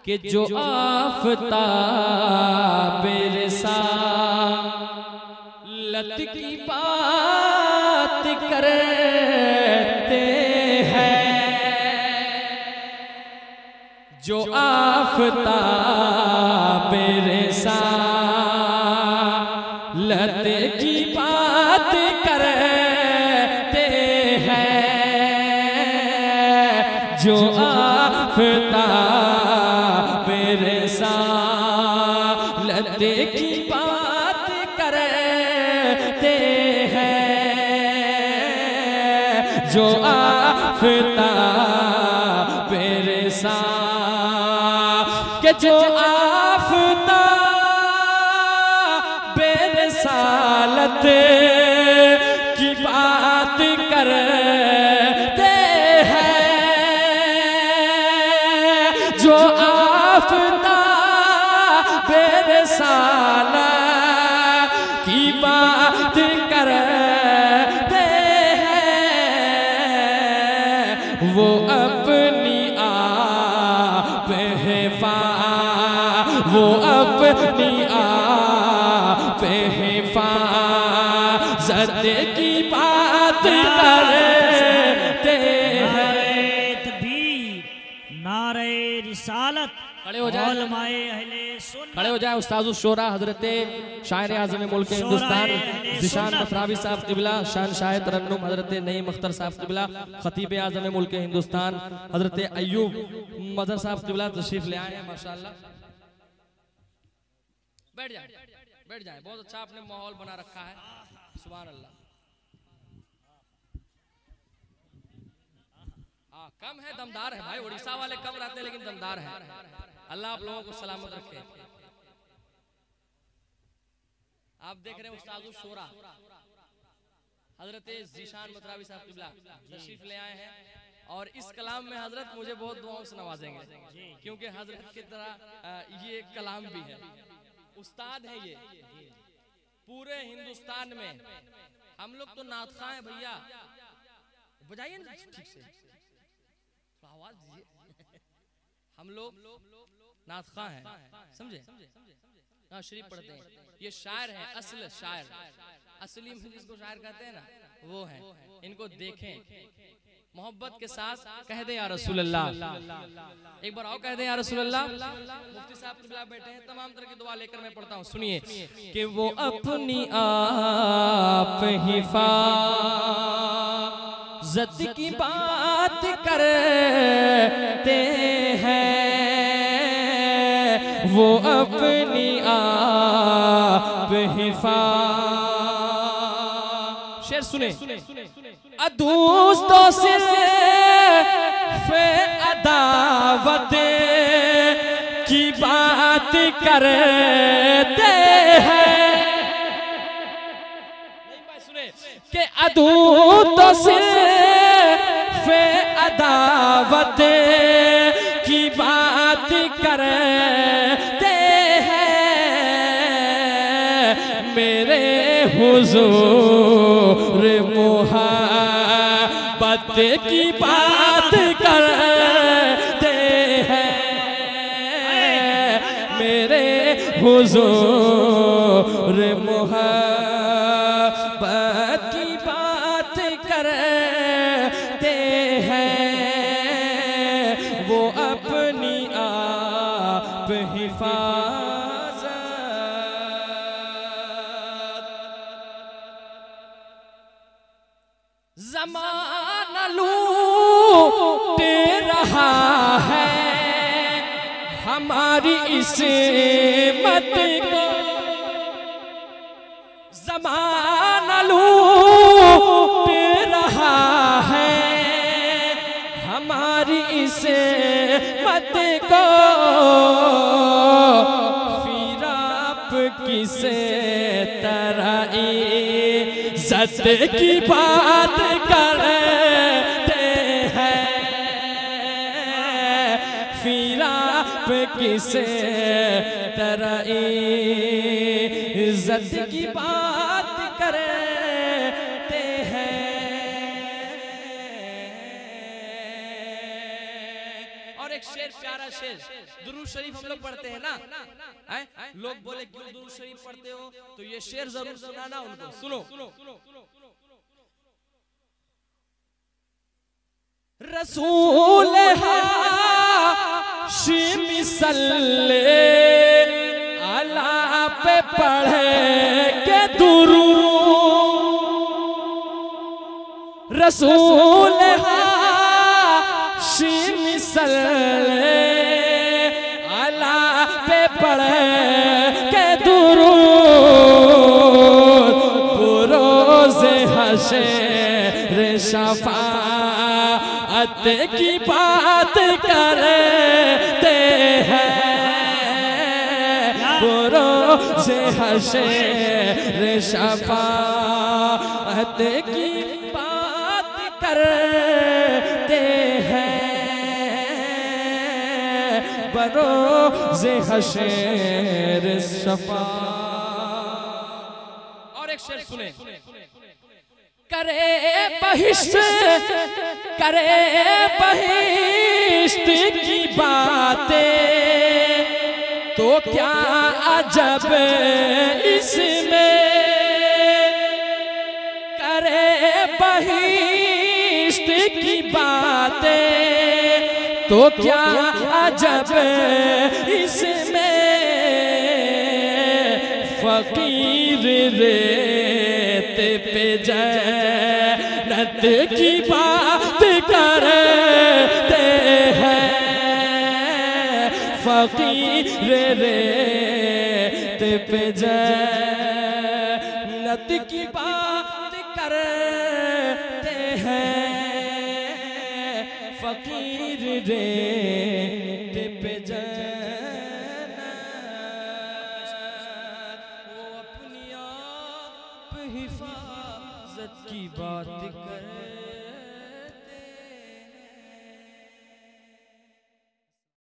कि जो आफ़ताब रिसालत की बात करते हैं, जो आफ़ताब रिसालत की बात करते हैं, जो आफ़ताब रिसालत की बात करते हैं, जो आफ़ताब रिसालत के जो आफ़ताब रिसालत की बात करते हैं, जो आफ़ताब रिसालत की बात करते हैं, वो अपनी आप वो अपनी आप हिफाज़त की बात करते हैं। नारे रिसालत। खड़े हो जाए, खड़े हो जाए उस्ताद शोरा हजरत शायर आज़म मुल्क हिंदुस्तान ज़ीशान मथरावी साहब क़िबला, शान शाह तरन्नुम हजरत नईम अख्तर साहब क़िबला, खतीब आज़म मुल्क हिंदुस्तान हजरत अय्यूब मदर साहब क़िबला तशरीफ ले आए हैं। माशाअल्लाह बैठ जाए, बैठ जाए। बहुत अच्छा आपने माहौल बना रखा है, सुभान अल्लाह। कम है दमदार है भाई, उड़ीसा वाले कम रहते हैं लेकिन दमदार है। अल्लाह आप लोगों को सलामत रखे। आप देख रहे हैं उस्ताद शोरा हजरत ज़ीशान मथरावी साहब क़िबला तशरीफ ले आए हैं, और इस कलाम में हजरत मुझे बहुत दुआओं से नवाजेंगे, क्योंकि हजरत की तरह ये कलाम भी है, उस्ताद है ये। पूरे हिंदुस्तान में हम लोग तो नात खां हैं भैया, बजाइए ना ठीक से, आवाज दीजिए। हम लोग नात खां हैं, समझे? हाँ, शरीफ पढ़ते हैं। ये शायर है, असल शायर, असली जिसको शायर कहते हैं ना, वो है। इनको देखें, मोहब्बत के साथ कह दे या रसूल अल्लाह। एक बार आओ कह दे या रसूल अल्लाह। मुफ्ती साहब क़िबला बैठे हैं, तमाम तरह की दुआ लेकर मैं पढ़ता हूँ, सुनिए। कि वो अपनी आप हिफाज़त की बात करते हैं, वो अपनी आप हिफाज़त। शेर सुने। दोस्तों सिर्फ अदावत की बात करते हैं, कि अदू तो सिर्फ अदावत की बात करते हैं, मेरे हुजूर मोहब्बत की बात करते हैं, मेरे हुजूर मोहब्बत की बात करते हैं, वो अपनी आप हिफाज़त। ज़माना लूट रहा है हमारी इस्मत को, ज़माना लूट रहा है हमारी इस्मत को, फिर आप किसे तरह इज़्ज़त की बात करते हैं, फिर आप किसे तरह इज़्ज़त की बात करते हैं। और एक शेर, प्यारा शेर, दुरूद शरीफ हम लोग पढ़ते हैं ना, लोग बोले क्यों दुरूद शरीफ पढ़ते हो, तो ये शेर जरूर सुनाना उनको। सुनो, रसूल हाशिमी सल्ले अला पे पढ़े के दुरूद, रसूल हाशिमी सल्ले अला पे पढ़े के दुरूद, बुरोज़े हशर शफ़ाअत की बात करते हैं, बुरोज़े हशर शफ़ाअत की बात करते हैं, बुरोज़े हशर शफ़ाअत। और एक शेर सुने, करे बहिश्त की बातें तो क्या अजब इसमें, करे बहिश्त की बातें तो क्या अजब इसमें, फकीर रेत पे जन्नत की बात करते हैं, फकीर रेत पे जन्नत की बात करते हैं, फकीर रेत पे जन्नत, वो अपनी आप हिफाजत की बात करे।